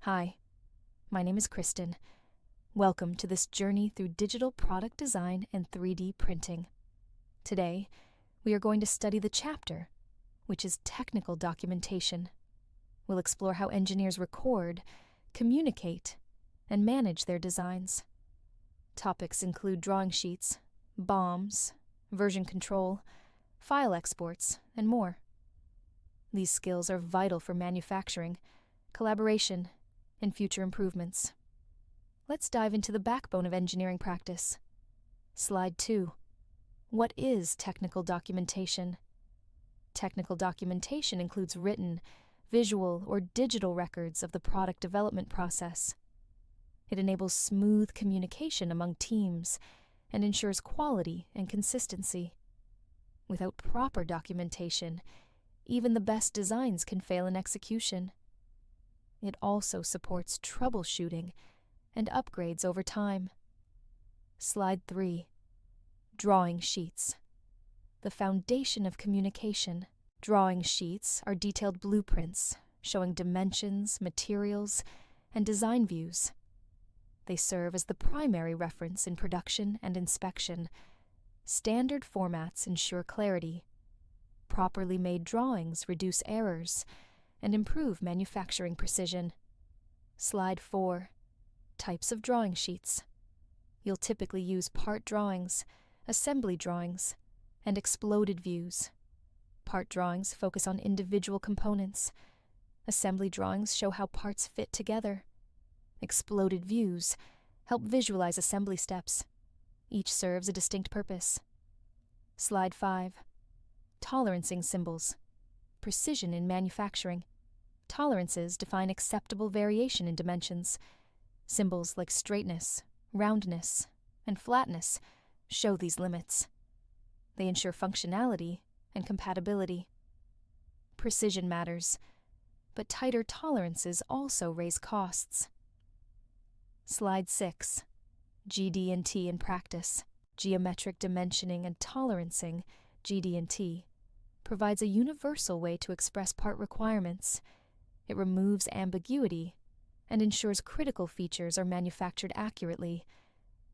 Hi, my name is Kristen. Welcome to this journey through digital product design and 3D printing. Today, we are going to study the chapter, which is technical documentation. We'll explore how engineers record, communicate, and manage their designs. Topics include drawing sheets, BOMs, version control, file exports, and more. These skills are vital for manufacturing, collaboration, and future improvements. Let's dive into the backbone of engineering practice. Slide 2. What is technical documentation? Technical documentation includes written, visual, or digital records of the product development process. It enables smooth communication among teams and ensures quality and consistency. Without proper documentation, even the best designs can fail in execution. It also supports troubleshooting and upgrades over time. Slide 3. Drawing sheets. The foundation of communication. Drawing sheets are detailed blueprints showing dimensions, materials, and design views. They serve as the primary reference in production and inspection. Standard formats ensure clarity. Properly made drawings reduce errors and improve manufacturing precision. Slide 4. Types of drawing sheets. You'll typically use part drawings, assembly drawings, and exploded views. Part drawings focus on individual components. Assembly drawings show how parts fit together. Exploded views help visualize assembly steps. Each serves a distinct purpose. Slide 5. Tolerancing symbols. Precision in manufacturing. Tolerances define acceptable variation in dimensions. Symbols like straightness, roundness, and flatness show these limits. They ensure functionality and compatibility. Precision matters, but tighter tolerances also raise costs. Slide 6. GD&T in practice. Geometric dimensioning and tolerancing, GD&T, provides a universal way to express part requirements. It removes ambiguity and ensures critical features are manufactured accurately.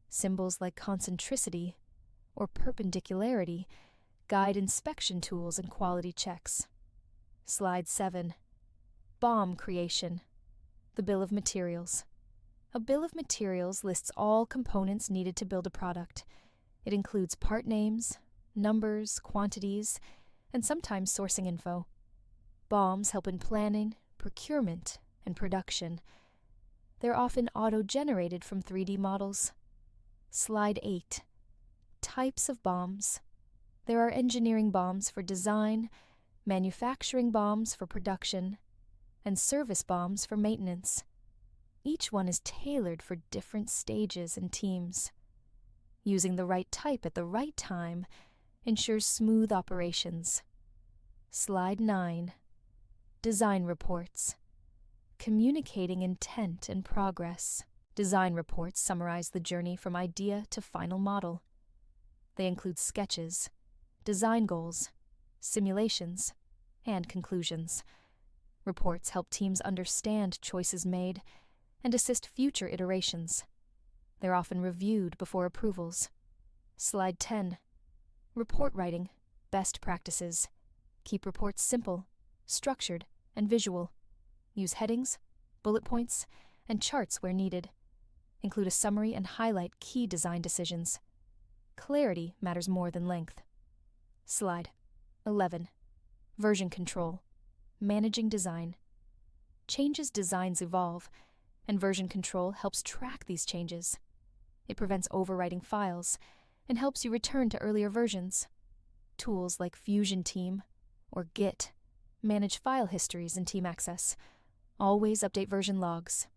Symbols like concentricity or perpendicularity guide inspection tools and quality checks. Slide 7. BOM creation. The bill of materials. A bill of materials lists all components needed to build a product. It includes part names, numbers, quantities, and sometimes sourcing info. BOMs help in planning, procurement, and production. They're often auto-generated from 3D models. Slide 8. Types of BOMs. There are engineering BOMs for design, manufacturing BOMs for production, and service BOMs for maintenance. Each one is tailored for different stages and teams. Using the right type at the right time ensures smooth operations. Slide 9. Design reports. Communicating intent and progress. Design reports summarize the journey from idea to final model. They include sketches, design goals, simulations, and conclusions. Reports help teams understand choices made and assist future iterations. They're often reviewed before approvals. Slide 10. Report writing. Best practices. Keep reports simple, structured, and visual. Use headings, bullet points, and charts where needed. Include a summary and highlight key design decisions. Clarity matters more than length. Slide 11. Version control. Managing design. Changes designs evolve, and version control helps track these changes. It prevents overwriting files and helps you return to earlier versions. Tools like Fusion Team or Git manage file histories and team access. Always update version logs.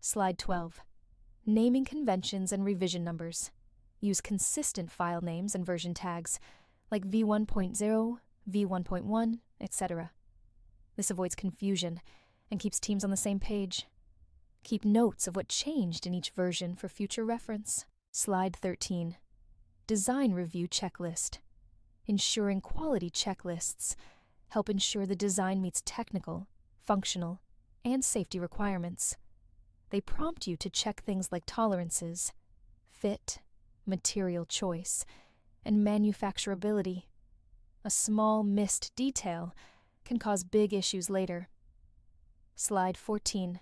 Slide 12. Naming conventions and revision numbers. Use consistent file names and version tags like v1.0, v1.1, etc. This avoids confusion and keeps teams on the same page. Keep notes of what changed in each version for future reference. Slide 13. Design review checklist. Ensuring quality checklists help ensure the design meets technical, functional, and safety requirements. They prompt you to check things like tolerances, fit, material choice, and manufacturability. A small missed detail can cause big issues later. Slide 14.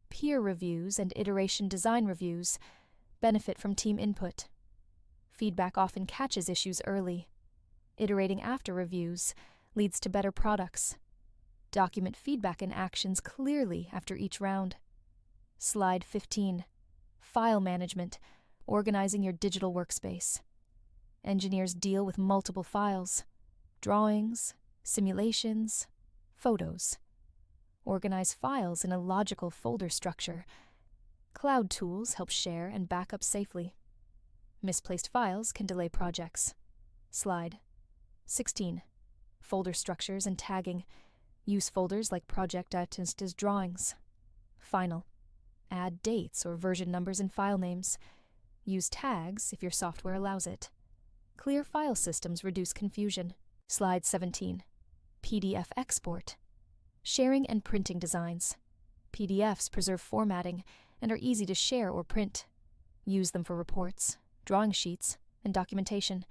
Peer reviews and iteration design reviews benefit from team input. Feedback often catches issues early. Iterating after reviews leads to better products. Document feedback and actions clearly after each round. Slide 15. File management, organizing your digital workspace. Engineers deal with multiple files: drawings, simulations, photos. Organize files in a logical folder structure. Cloud tools help share and back up safely. Misplaced files can delay projects. Slide 16. Folder structures and tagging. Use folders like project.txt as drawings. Final. Add dates or version numbers in file names. Use tags if your software allows it. Clear file systems reduce confusion. Slide 17. PDF export. Sharing and printing designs. PDFs preserve formatting and are easy to share or print. Use them for reports, drawing sheets, and documentation.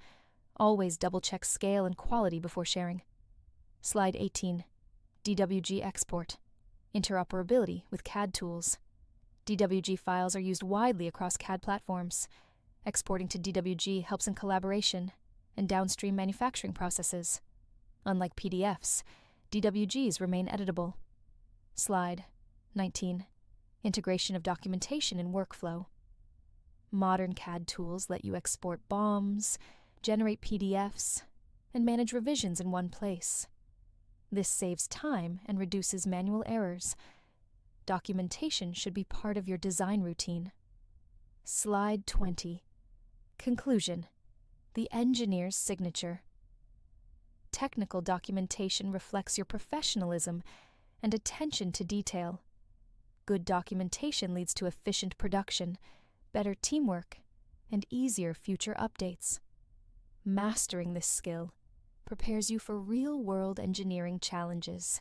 Always double-check scale and quality before sharing. Slide 18. DWG export. Interoperability with CAD tools. DWG files are used widely across CAD platforms. Exporting to DWG helps in collaboration and downstream manufacturing processes. Unlike PDFs, DWGs remain editable. Slide 19. Integration of documentation in workflow. Modern CAD tools let you export BOMs, generate PDFs, and manage revisions in one place. This saves time and reduces manual errors. Documentation should be part of your design routine. Slide 20. Conclusion. The engineer's signature. Technical documentation reflects your professionalism and attention to detail. Good documentation leads to efficient production, better teamwork, and easier future updates. Mastering this skill prepares you for real-world engineering challenges.